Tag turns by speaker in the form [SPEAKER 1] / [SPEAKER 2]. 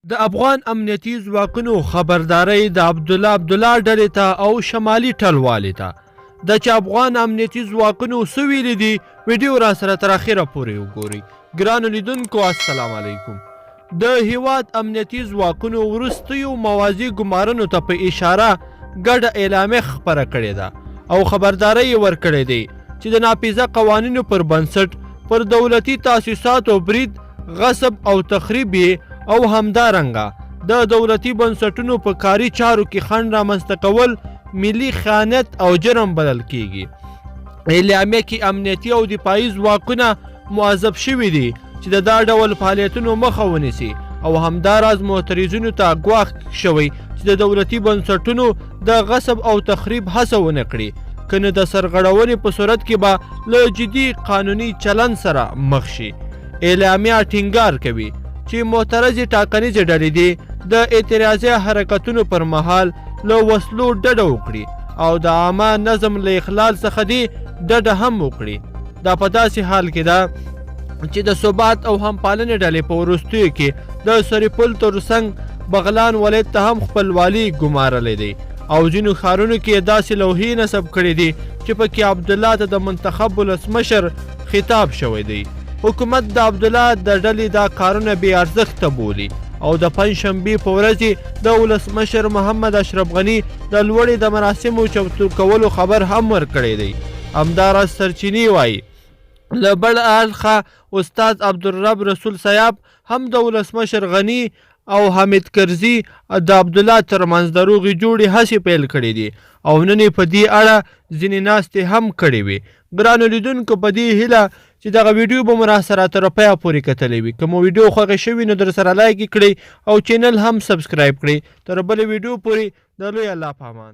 [SPEAKER 1] د افغان امنیتي ځواکونو خبرداری د عبدالله ډلې ته او شمالي ټلوالې ته د چې افغان امنیتي ځواکونو څه ویلي دي ویډیو را سره تر اخره پورې وګورئ. ګرانو لیدونکو السلام علیکم. د هیواد امنیتي ځواکونو وروستیو موازي ګمارنو ته په اشاره ګډه اعلامیه خپره کړې ده او خبرداری یې ورکړی دی چې د ناپیزه قوانینو پر بنسټ پر دولتي تاسیساتو برید، غصب او تخریب او همدارنګه د دولتي بنسټونو په کاري چارو کې خنډ رامنځته کول ملي خیانت او جرم بلل کیږي. اعلامیه کې امنیتي او دفاعي ځواکونه معذب شوي دي چې د دا ډول فعالیتونو مخه ونیسي او همداراز معترضینو ته ګواښ شوی چې د دولتي بنسټونو د غصب او تخریب هڅه ونه کړي، کنه د سرغړونې په صورت کې به له جدي قانوني چلن سره مخ شي. اعلامیه ټینګار کوي چې معترضې ټاکنیزې ډلې دي د اعتراضي حرکتونو پر مهال له وسلو ډډه وکړي او د عامه نظم له اخلال څخه دې ډډه هم وکړي. دا په داسې حال کې ده چې د ثبات او همپالنې ډلې په وروستیو کې د سرپل ترڅنګ بغلان ولایت ته هم خپلوالي ګمارلی دی او ځینو ښارونو کې داسې لوحې نصب کړي دي چې پکې عبدالله ته د منتخب ولسمشر خطاب شوی دی. حکومت د عبدالله د ډلې دا کارونه بې ارزښته بولي او د پنجشنبې په ورځ د ولسمشر محمد اشرف غني د لوړې د مراسمو چمتو کولو خبر هم ورکړی دی. همداراز سرچینې وایي له بل اړخه استاد عبدالرب رسول صاحب هم د ولسمشر غني او حامد کرزي د عبدالله ترمنځ د روغې جوړې هڅې پیل کړې دي او نن په دې اړه ځینې ناستې هم کړې وي. ګرانو لیدونکو په دې هیله چې دغه ویډیو به مو را سره تر پایه پورې کتلی وي. که مو ویډیو خوښه شوي نو در سره لایک کړئ او چینل هم سبسکرایب کړئ. تر بلې ویډیو پورې د لوی الله په امان.